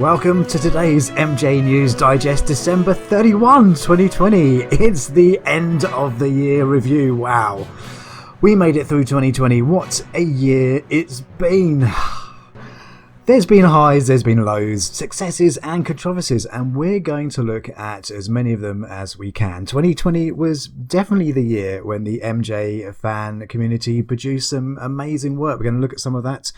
Welcome to today's MJ News Digest, December 31, 2020. It's the end of the year review. Wow. We made it through 2020. What a year it's been. There's been highs, there's been lows, successes and controversies, and we're going to look at as many of them as we can. 2020 was definitely the year when the MJ fan community produced some amazing work. We're going to look at some of that.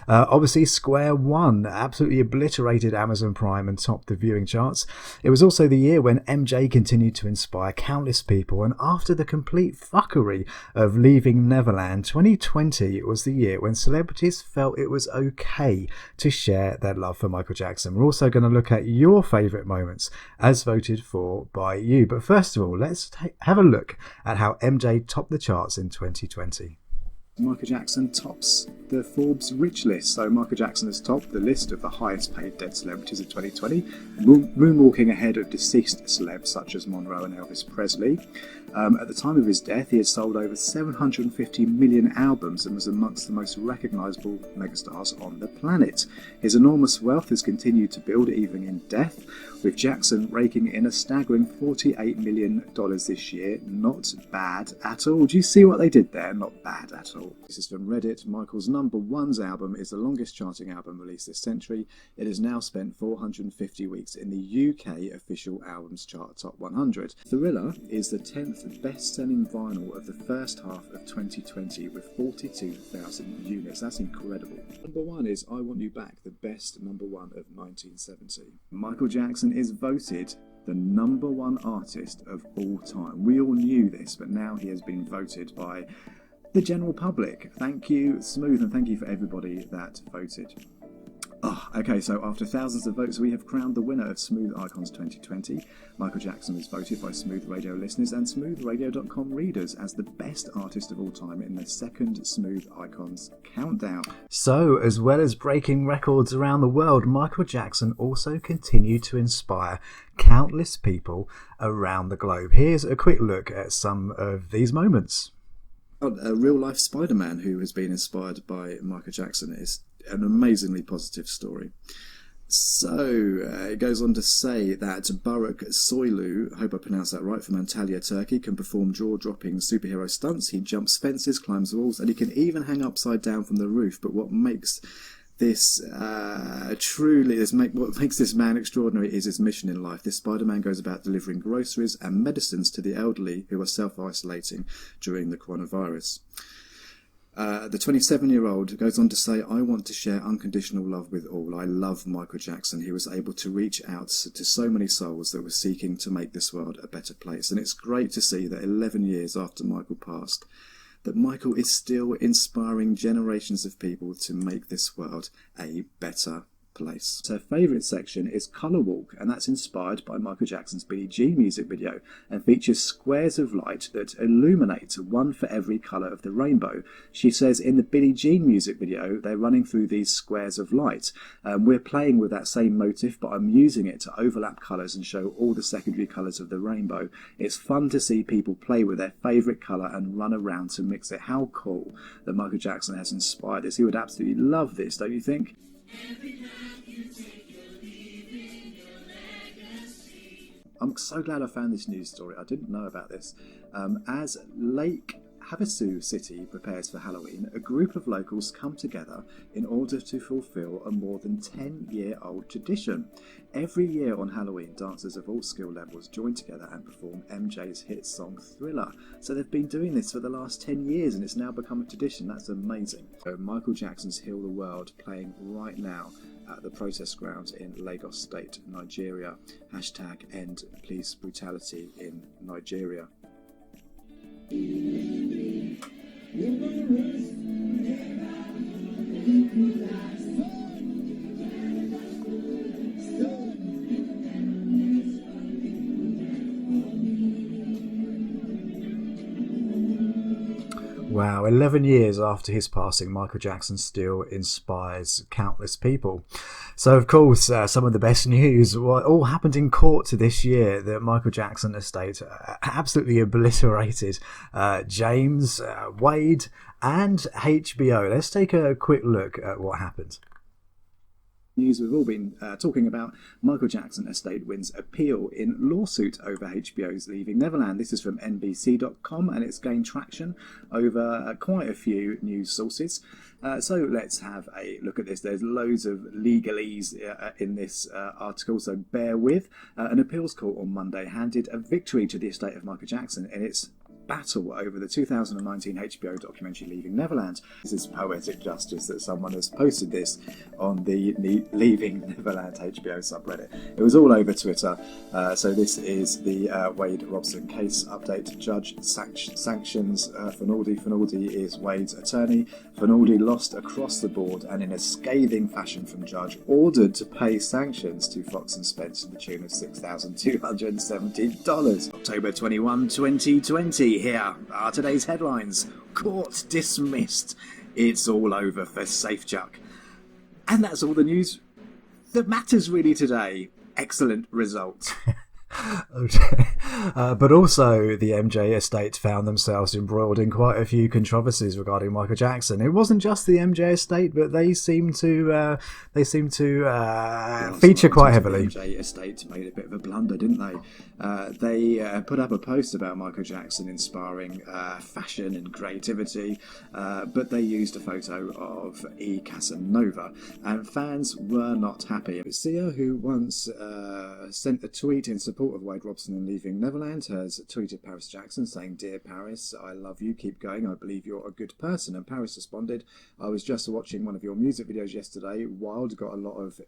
Obviously, Square One absolutely obliterated Amazon Prime and topped the viewing charts. It was also the year when MJ continued to inspire countless people, and after the complete fuckery of leaving Neverland, 2020 was the year when celebrities felt it was okay to share their love for Michael Jackson. We're also going to look at your favourite moments as voted for by you. But first of all, let's have a look at how MJ topped the charts in 2020. Michael Jackson tops the Forbes Rich list. So Michael Jackson has topped the list of the highest paid dead celebrities of 2020, moonwalking ahead of deceased celebs such as Monroe and Elvis Presley. At the time of his death, he had sold over 750 million albums and was amongst the most recognisable megastars on the planet. His enormous wealth has continued to build even in death, with Jackson raking in a staggering $48 million this year. Not bad at all. Do you see what they did there? Not bad at all. This is from Reddit. Michael's number one's album is the longest charting album released this century. It has now spent 450 weeks in the UK official albums chart top 100. Thriller is the 10th best-selling vinyl of the first half of 2020 with 42,000 units. That's incredible. Number one is I Want You Back, the best number one of 1970. Michael Jackson is voted the number one artist of all time. We all knew this, but now he has been voted by the general public. Thank you, Smooth, and thank you for everybody that voted. Okay, so after thousands of votes, we have crowned the winner of Smooth Icons 2020. Michael Jackson was voted by Smooth Radio listeners and SmoothRadio.com readers as the best artist of all time in the second Smooth Icons countdown. So, as well as breaking records around the world, Michael Jackson also continued to inspire countless people around the globe. Here's a quick look at some of these moments. A real-life Spider-Man who has been inspired by Michael Jackson is an amazingly positive story. So, it goes on to say that Burak Soylu, I hope I pronounced that right, from Antalya, Turkey, can perform jaw-dropping superhero stunts. He jumps fences, climbs walls, and he can even hang upside down from the roof. But what makes this what makes this man extraordinary is his mission in life. This Spider-Man goes about delivering groceries and medicines to the elderly who are self-isolating during the coronavirus. The 27-year-old goes on to say, I want to share unconditional love with all. I love Michael Jackson. He was able to reach out to so many souls that were seeking to make this world a better place. And it's great to see that 11 years after Michael passed, that Michael is still inspiring generations of people to make this world a better place. Her favourite section is Colour Walk, and that's inspired by Michael Jackson's Billie Jean music video and features squares of light that illuminate one for every colour of the rainbow. She says in the Billie Jean music video they're running through these squares of light. We're playing with that same motif, but I'm using it to overlap colours and show all the secondary colours of the rainbow. It's fun to see people play with their favourite colour and run around to mix it. How cool that Michael Jackson has inspired this. He would absolutely love this, don't you think? I'm so glad I found this news story. I didn't know about this. As Lake Havasu City prepares for Halloween, a group of locals come together in order to fulfill a more than 10-year-old tradition. Every year on Halloween, dancers of all skill levels join together and perform MJ's hit song Thriller. So they've been doing this for the last 10 years and it's now become a tradition. That's amazing. So Michael Jackson's Heal the World playing right now at the protest grounds in Lagos State, Nigeria. #end police brutality in Nigeria. Wow, 11 years after his passing, Michael Jackson still inspires countless people. So, of course, some of the best news all happened in court this year. The Michael Jackson estate absolutely obliterated James, Wade and HBO. Let's take a quick look at what happened. News we've all been talking about. Michael Jackson estate wins appeal in lawsuit over HBO's Leaving Neverland. This is from NBC.com, and it's gained traction over quite a few news sources. So let's have a look at this. There's loads of legalese in this article, so bear with. An appeals court on Monday handed a victory to the estate of Michael Jackson in its battle over the 2019 HBO documentary Leaving Neverland. This is poetic justice that someone has posted this on the Leaving Neverland HBO subreddit. It was all over Twitter. So this is the Wade Robson case update. Judge sanctions Finaldi. Finaldi is Wade's attorney. Finaldi lost across the board and in a scathing fashion from judge, ordered to pay sanctions to Fox and Spence to the tune of $6,270. October 21, 2020. Here are today's headlines. Court dismissed. It's all over for Safechuck. And that's all the news that matters really today. Excellent result. But also the MJ estate found themselves embroiled in quite a few controversies regarding Michael Jackson. It wasn't just the MJ estate, but they seem to feature quite heavily. The MJ estate made a bit of a blunder, didn't they? They put up a post about Michael Jackson inspiring fashion and creativity, but they used a photo of E. Casanova, and fans were not happy. Sia, who once sent a tweet in support of Wade Robson and Leaving Neverland, has tweeted Paris Jackson saying, "Dear Paris, I love you, keep going, I believe you're a good person." And Paris responded, "I was just watching one of your music videos yesterday. Wild, got a lot of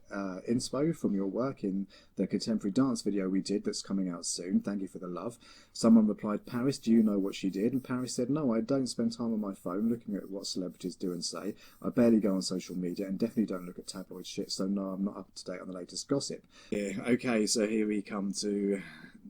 inspo from your work in the contemporary dance video we did that's coming out soon. Thank you for the love." Someone replied, "Paris, do you know what she did?" And Paris said, "No, I don't spend time on my phone looking at what celebrities do and say. I barely go on social media and definitely don't look at tabloid shit, so no, I'm not up to date on the latest gossip." Yeah, okay, so here we come to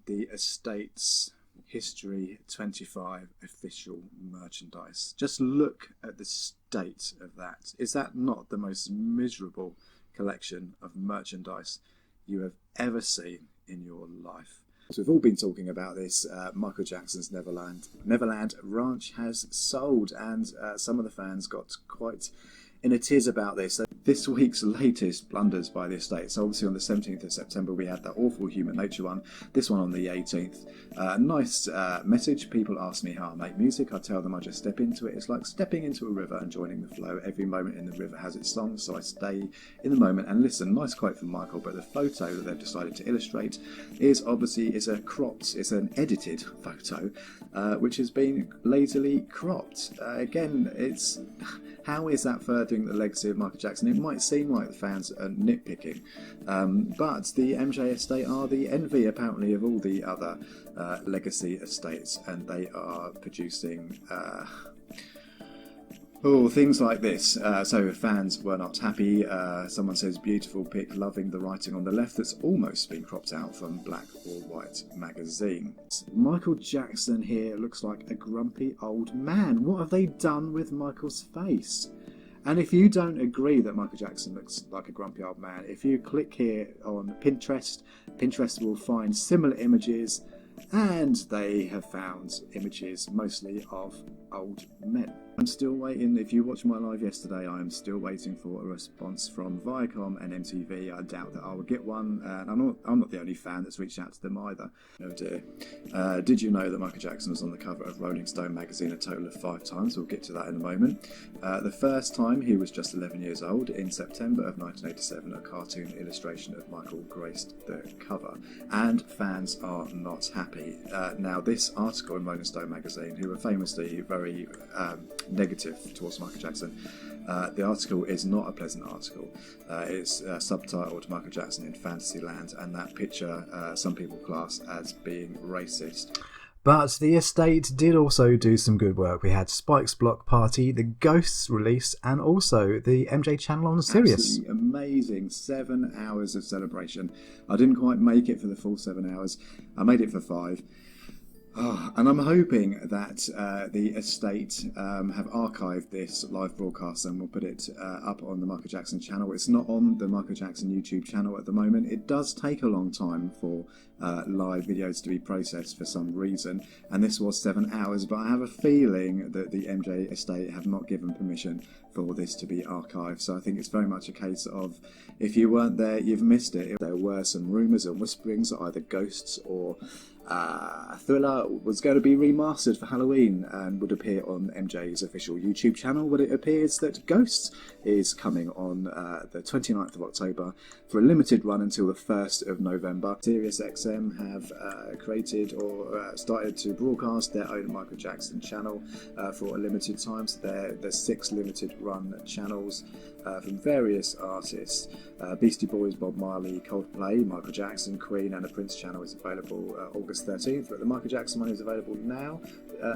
the estate's History 25 official merchandise. Just look at the state of that. Is that not the most miserable collection of merchandise you have ever seen in your life? So we've all been talking about this. Michael Jackson's Neverland Ranch has sold, and some of the fans got quite in a tiz about this. So this week's latest blunders by the estate. So obviously on the 17th of September we had that awful Human Nature one. This one on the 18th. Nice message. People ask me how I make music. I tell them I just step into it. It's like stepping into a river and joining the flow. Every moment in the river has its song, so I stay in the moment and listen. Nice quote from Michael, but the photo that they've decided to illustrate is it's an edited photo, which has been lazily cropped. Again, it's... How is that furthering the legacy of Michael Jackson? It might seem like the fans are nitpicking, but the MJ estate are the envy, apparently, of all the other legacy estates, and they are producing things like this. So fans were not happy. Someone says, "Beautiful pic, loving the writing on the left that's almost been cropped out from Black or White magazine." Michael Jackson here looks like a grumpy old man. What have they done with Michael's face? And if you don't agree that Michael Jackson looks like a grumpy old man, if you click here on Pinterest, Pinterest will find similar images, and they have found images mostly of old men. I'm still waiting. If you watched my live yesterday, I am still waiting for a response from Viacom and MTV. I doubt that I will get one, and I'm not the only fan that's reached out to them either. Oh dear. Did you know that Michael Jackson was on the cover of Rolling Stone magazine a total of 5 times? We'll get to that in a moment. The first time he was just 11 years old. In September of 1987, a cartoon illustration of Michael graced the cover, and fans are not happy. Now, this article in Rolling Stone magazine, who were famously very negative towards Michael Jackson, the article is not a pleasant article. It's subtitled "Michael Jackson in Fantasyland," and that picture some people class as being racist. But the estate did also do some good work. We had Spike's Block Party, the Ghosts release, and also the MJ channel on Sirius. Absolutely amazing. 7 hours of celebration. I didn't quite make it for the full 7 hours. I made it for 5. Oh, and I'm hoping that the estate have archived this live broadcast and will put it up on the Michael Jackson channel. It's not on the Michael Jackson YouTube channel at the moment. It does take a long time for live videos to be processed for some reason, and this was 7 hours, but I have a feeling that the MJ estate have not given permission for this to be archived. So I think it's very much a case of, if you weren't there, you've missed it. There were some rumours and whisperings that either Ghosts or Thriller was going to be remastered for Halloween and would appear on MJ's official YouTube channel, but it appears that Ghosts is coming on the 29th of October for a limited run until the 1st of November. SiriusXM have created or started to broadcast their own Michael Jackson channel for a limited time. So there's 6 limited run channels from various artists. Beastie Boys, Bob Marley, Coldplay, Michael Jackson, Queen, and the Prince channel is available August 13th, but the Michael Jackson one is available now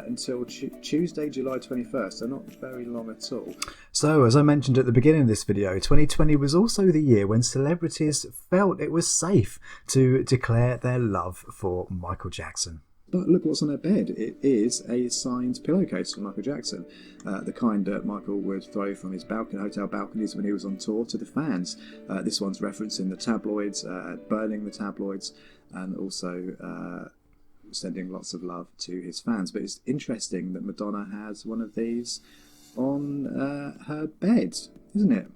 until Tuesday, July 21st, so not very long at all. So, as I mentioned at the beginning of this video, 2020 was also the year when celebrities felt it was safe to declare their love for Michael Jackson. But look what's on her bed. It is a signed pillowcase from Michael Jackson, the kind that Michael would throw from his hotel balconies when he was on tour to the fans. This one's referencing the tabloids, burning the tabloids, and also sending lots of love to his fans. But it's interesting that Madonna has one of these on her bed, isn't it?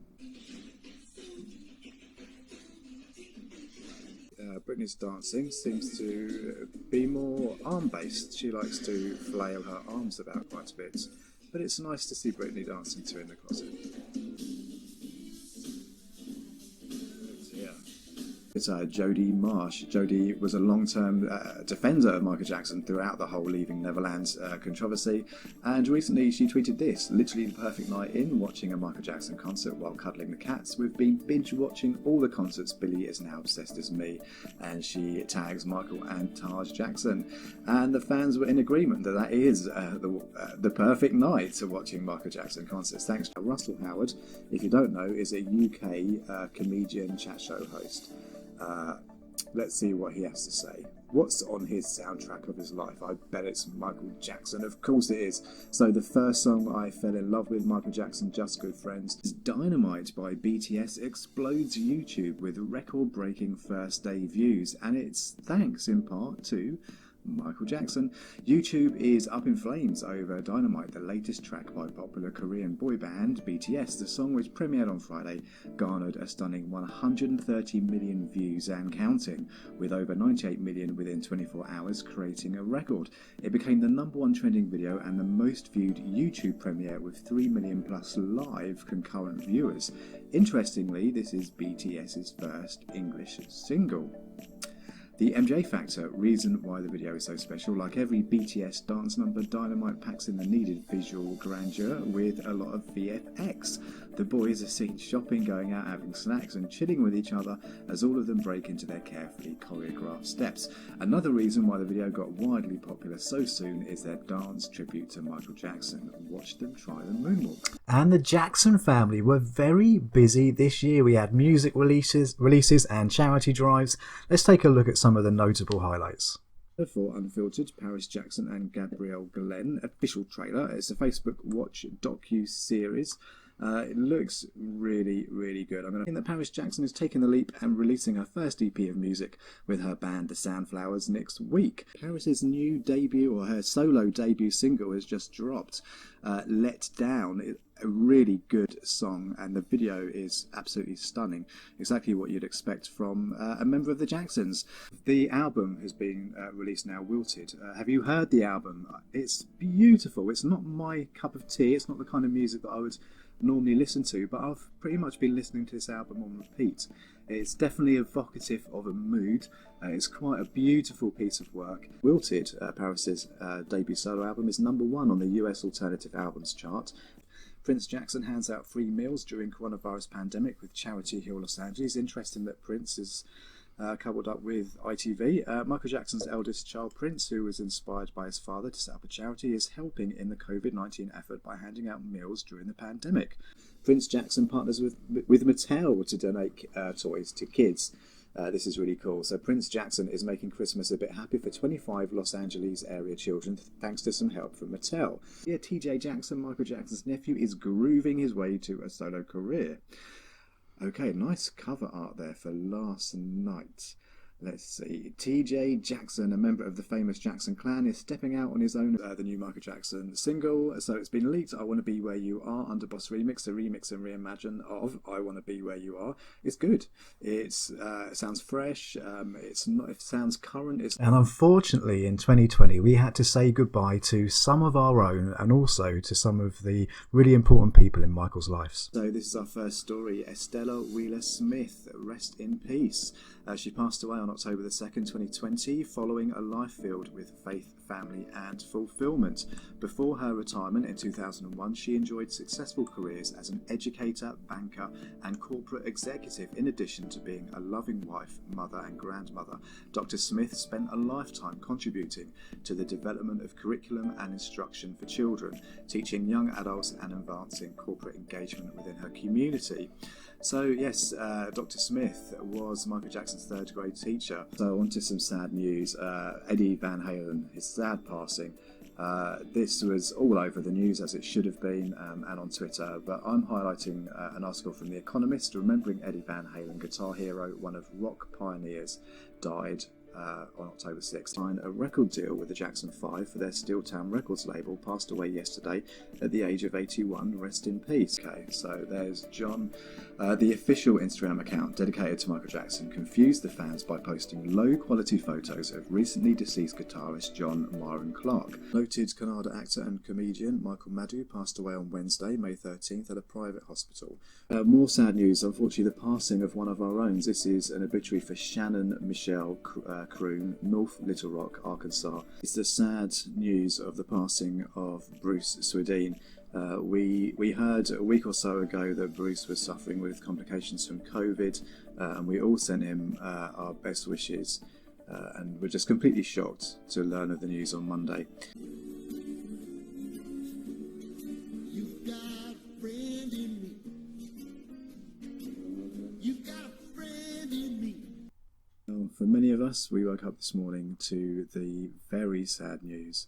Britney's dancing seems to be more arm-based. She likes to flail her arms about quite a bit, but it's nice to see Britney dancing too in the closet. It's Jodie Marsh. Jodie was a long-term defender of Michael Jackson throughout the whole Leaving Neverland controversy, and recently she tweeted this: "Literally the perfect night in, watching a Michael Jackson concert while cuddling the cats. We've been binge-watching all the concerts. Billy is now obsessed as me," and she tags Michael and Taj Jackson, and the fans were in agreement that that is the perfect night to watching Michael Jackson concerts. Thanks to Russell Howard, if you don't know, is a UK comedian chat show host. Let's see what he has to say. What's on his soundtrack of his life? I bet it's Michael Jackson. Of course it is. So the first song I fell in love with, Michael Jackson, Just Good Friends, is Dynamite by BTS explodes YouTube with record-breaking first-day views, and it's thanks in part to Michael Jackson. YouTube is up in flames over Dynamite, the latest track by popular Korean boy band BTS. The song, which premiered on Friday, garnered a stunning 130 million views and counting, with over 98 million within 24 hours, creating a record. It became the #1 trending video and the most viewed YouTube premiere with 3 million plus live concurrent viewers. Interestingly, this is BTS's first English single. The MJ factor, reason why the video is so special. Like every BTS dance number, Dynamite packs in the needed visual grandeur with a lot of VFX. The boys are seen shopping, going out, having snacks and chilling with each other as all of them break into their carefully choreographed steps. Another reason why the video got widely popular so soon is their dance tribute to Michael Jackson. Watch them try the moonwalk. And the Jackson family were very busy this year. We had music releases and charity drives. Let's take a look at some of the notable highlights. For Unfiltered, Paris Jackson and Gabrielle Glenn official trailer. It's a Facebook Watch docu-series. It looks really, really good. I think that Paris Jackson is taking the leap and releasing her first EP of music with her band The Sandflowers next week. Paris's new debut, or her solo debut single, has just dropped. Let Down, a really good song, and the video is absolutely stunning. Exactly what you'd expect from a member of the Jacksons. The album has been released now, Wilted. Have you heard the album? It's beautiful. It's not my cup of tea. It's not the kind of music that I would normally listen to, but I've pretty much been listening to this album on repeat. It's definitely evocative of a mood. It's quite a beautiful piece of work. Wilted, Paris's debut solo album, is #1 on the US Alternative Albums chart. Prince Jackson hands out free meals during coronavirus pandemic with Charity Hill Los Angeles. Interesting that Prince is coupled up with ITV. Michael Jackson's eldest child, Prince, who was inspired by his father to set up a charity, is helping in the COVID-19 effort by handing out meals during the pandemic. Prince Jackson partners with Mattel to donate toys to kids. This is really cool. So Prince Jackson is making Christmas a bit happy for 25 Los Angeles area children thanks to some help from Mattel. Yeah, TJ Jackson, Michael Jackson's nephew, is grooving his way to a solo career. Okay, nice cover art there for last night. Let's see. TJ Jackson, a member of the famous Jackson clan, is stepping out on his own. The new Michael Jackson single. So it's been leaked. I Want to Be Where You Are, Underboss remix, a remix and reimagine of I Want to Be Where You Are. It's good. It sounds fresh. It's not. It sounds current. And unfortunately, in 2020, we had to say goodbye to some of our own, and also to some of the really important people in Michael's lives. So this is our first story. Estella Wheeler-Smith, rest in peace. She passed away on October the 2nd, 2020, following a life filled with faith, family and fulfillment. Before her retirement in 2001, she enjoyed successful careers as an educator, banker and corporate executive, in addition to being a loving wife, mother and grandmother. Dr. Smith spent a lifetime contributing to the development of curriculum and instruction for children, teaching young adults and advancing corporate engagement within her community. So yes, Dr. Smith was Michael Jackson's third grade teacher. So on to some sad news. Eddie Van Halen, his sad passing. This was all over the news, as it should have been, and on Twitter, but I'm highlighting an article from The Economist, remembering Eddie Van Halen, guitar hero, one of rock pioneers, died on October 6th. Signed a record deal with the Jackson 5 for their Steeltown Records label, passed away yesterday at the age of 81. Rest in peace. Okay, so there's John. The official Instagram account dedicated to Michael Jackson confused the fans by posting low-quality photos of recently deceased guitarist John Myron Clarke. Noted Kannada actor and comedian Michael Madhu passed away on Wednesday, May 13th, at a private hospital. More sad news, unfortunately, the passing of one of our own. This is an obituary for Shannon Michelle Croon, North Little Rock, Arkansas. It's the sad news of the passing of Bruce Swedien. We heard a week or so ago that Bruce was suffering with complications from COVID, and we all sent him our best wishes, and we're just completely shocked to learn of the news on Monday. You've got a friend in me. You've got a friend in me. Well, for many of us, we woke up this morning to the very sad news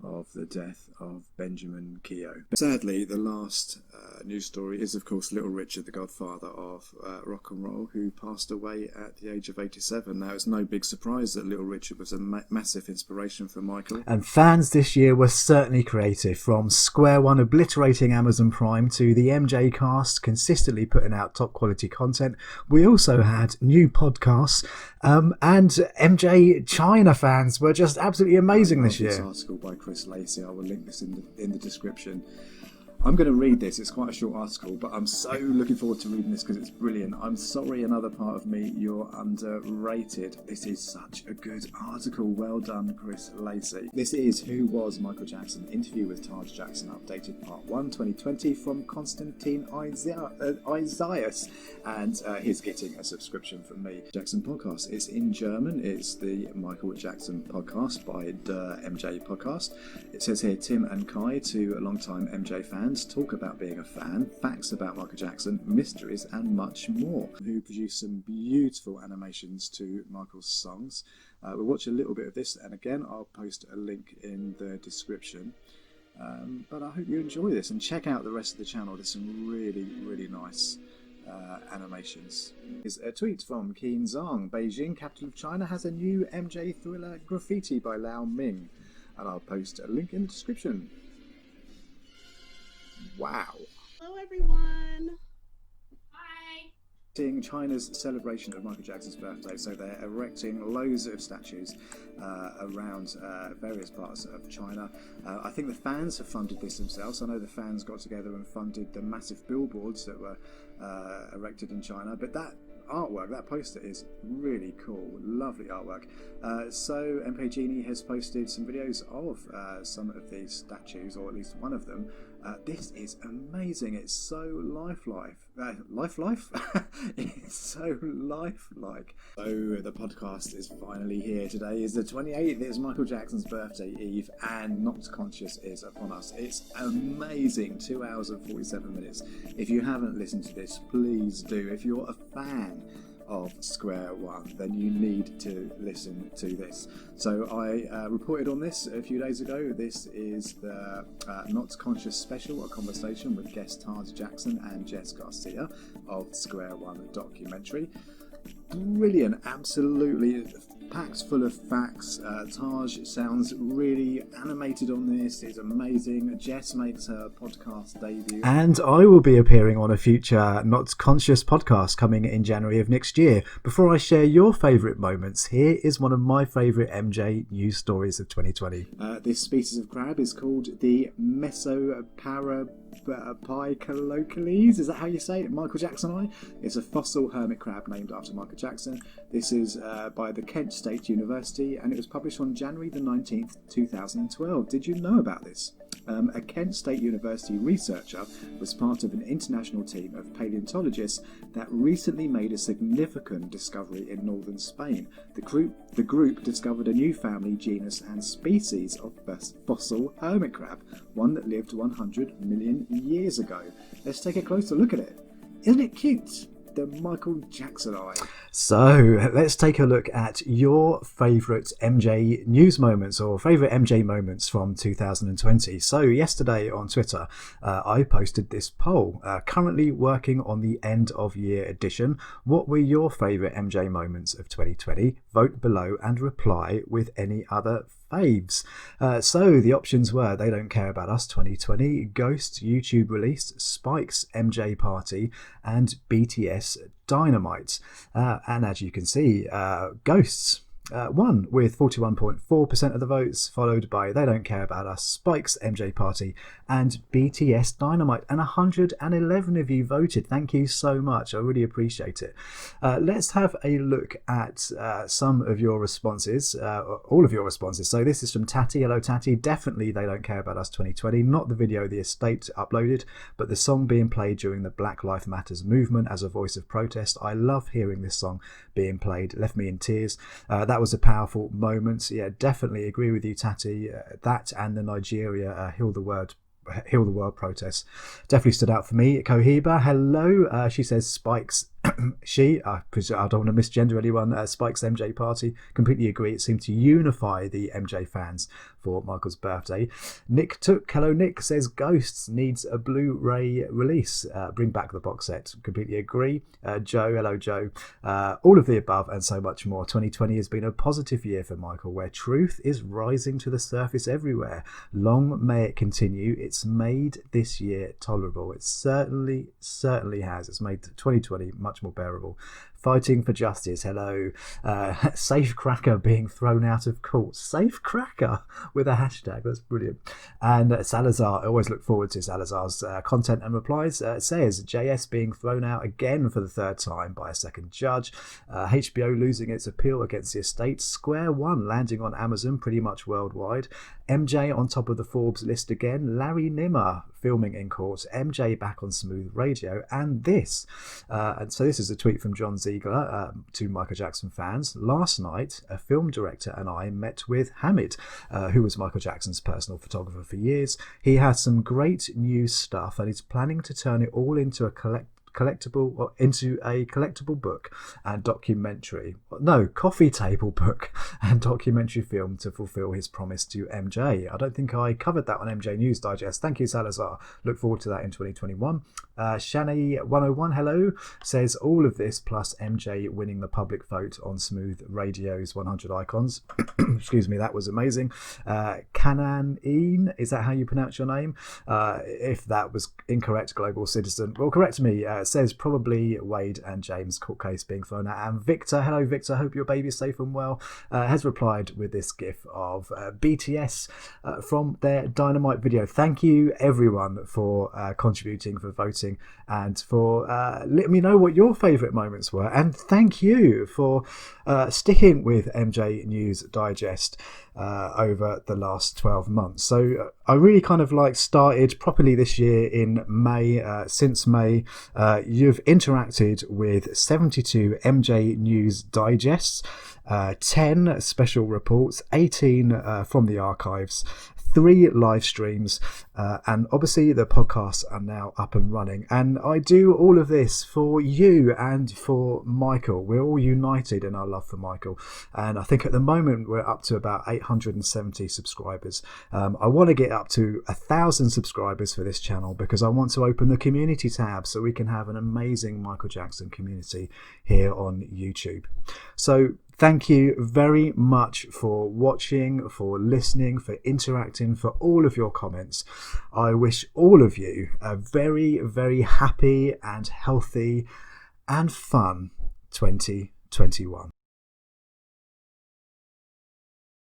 of the death of Benjamin Keogh. Sadly, the last news story is, of course, Little Richard, the godfather of rock and roll, who passed away at the age of 87. Now, it's no big surprise that Little Richard was a massive inspiration for Michael. And fans this year were certainly creative, from Square One obliterating Amazon Prime to the MJ cast consistently putting out top quality content. We also had new podcasts, and MJ China fans were just absolutely amazing this year. This article by Chris Lacey, I will link this in the description. I'm going to read this. It's quite a short article, but I'm so looking forward to reading this because it's brilliant. I'm sorry, another part of me, you're underrated. This is such a good article. Well done, Chris Lacey. This is Who Was Michael Jackson? Interview with Taj Jackson, updated part 1, 2020, from Constantine Isaias. And he's getting a subscription from me. Jackson podcast. It's in German. It's the Michael Jackson podcast by the MJ podcast. It says here, Tim and Kai, two longtime MJ fans, talk about being a fan, facts about Michael Jackson, mysteries and much more. Who produced some beautiful animations to Michael's songs. We'll watch a little bit of this, and again I'll post a link in the description. But I hope you enjoy this and check out the rest of the channel. There's some really nice animations. Is a tweet from Qin Zhang. Beijing, capital of China, has a new MJ thriller, Graffiti by Lau Ming, and I'll post a link in the description. Wow. Hello, everyone. Hi. Seeing China's celebration of Michael Jackson's birthday, so they're erecting loads of statues around various parts of China. I think the fans have funded this themselves. I know the fans got together and funded the massive billboards that were erected in China, but that artwork, that poster is really cool. Lovely artwork. So MP Genie has posted some videos of some of these statues, or at least one of them. This is amazing. It's so lifelike. It's so lifelike. So the podcast is finally here. Today is the 28th. It's Michael Jackson's birthday eve, and Knocked Conscious is upon us. It's amazing. 2 hours and 47 minutes. If you haven't listened to this, please do. If you're a fan of Square One, then you need to listen to this. So I reported on this a few days ago. This is the Not Conscious special, a conversation with guest Taj Jackson and Jess Garcia of Square One documentary. Brilliant, absolutely packed full of facts. Taj sounds really animated on this. It's amazing. Jess makes her podcast debut. And I will be appearing on a future Not Conscious podcast coming in January of next year. Before I share your favourite moments, here is one of my favourite MJ news stories of 2020. This species of crab is called the Mesoparapicalocales. Is that how you say it? Michael Jackson eye? It's a fossil hermit crab named after Michael Jackson. This is by the Kent State University, and it was published on January the 19th, 2012. Did you know about this? A Kent State University researcher was part of an international team of paleontologists that recently made a significant discovery in northern Spain. The group discovered a new family, genus and species of fossil hermit crab, one that lived 100 million years ago. Let's take a closer look at it. Isn't it cute? The Michael Jackson eye. So let's take a look at your favourite MJ news moments or favourite MJ moments from 2020. So yesterday on Twitter, I posted this poll, currently working on the end of year edition. What were your favourite MJ moments of 2020? Vote below and reply with any other faves. So the options were They Don't Care About Us 2020, Ghost YouTube release, Spike's MJ Party, and BTS Dynamite. And as you can see, Ghosts won with 41.4% of the votes, followed by They Don't Care About Us, Spike's MJ Party, and BTS Dynamite. And 111 of you voted. Thank you so much. I really appreciate it. Let's have a look at some of your responses, all of your responses. So this is from Tatty. Hello, Tatty. Definitely They Don't Care About Us 2020. Not the video the estate uploaded, but the song being played during the Black Lives Matters movement as a voice of protest. I love hearing this song being played. Left me in tears. That was a powerful moment. Yeah, definitely agree with you, Tatty. That and the Nigeria Heal the World protest definitely stood out for me. Cohiba, hello. She says Spike's I don't want to misgender anyone. Spike's MJ Party, completely agree. It seemed to unify the MJ fans for Michael's birthday. Nick Took, hello Nick, says Ghosts needs a Blu-ray release. Bring back the box set, completely agree. Joe, hello Joe. All of the above and so much more. 2020 has been a positive year for Michael, where truth is rising to the surface everywhere. Long may it continue. It's made this year tolerable. It certainly has. It's made 2020 much more bearable. Fighting for justice, hello. Safe Cracker being thrown out of court. Safe Cracker with a hashtag, that's brilliant. And Salazar, I always look forward to Salazar's content and replies. Says JS being thrown out again for the third time by a second judge. HBO losing its appeal against the estate. Square One landing on Amazon pretty much worldwide. MJ on top of the Forbes list again. Larry Nimmer filming in court. MJ back on Smooth Radio. And this. And so this is a tweet from John Ziegler to Michael Jackson fans. Last night, a film director and I met with Hamid, who was Michael Jackson's personal photographer for years. He has some great new stuff and he's planning to turn it all into a collectible book and coffee table book and documentary film to fulfill his promise to MJ. I don't think I covered that on MJ News Digest. Thank you, Salazar. Look forward to that in 2021. Shani 101, hello, says all of this plus MJ winning the public vote on Smooth Radio's 100 Icons. Excuse me, that was amazing. Kananeen, is that how you pronounce your name? If that was incorrect, global citizen, well, correct me. Says probably Wade and James court case being thrown out. And Victor, hello Victor, hope your baby's safe and well, has replied with this gif of BTS from their Dynamite video. Thank you everyone for contributing, for voting, and for letting me know what your favourite moments were. And thank you for sticking with MJ News Digest over the last 12 months. So I really kind of started properly this year in May. Since May, you've interacted with 72 MJ News Digests, 10 special reports, 18 from the archives, 3 live streams, and obviously the podcasts are now up and running, and I do all of this for you and for Michael. We're all united in our love for Michael, and I think at the moment we're up to about 870 subscribers. I want to get up to 1,000 subscribers for this channel because I want to open the community tab so we can have an amazing Michael Jackson community here on YouTube. So thank you very much for watching, for listening, for interacting, for all of your comments. I wish all of you a very, very happy and healthy and fun 2021.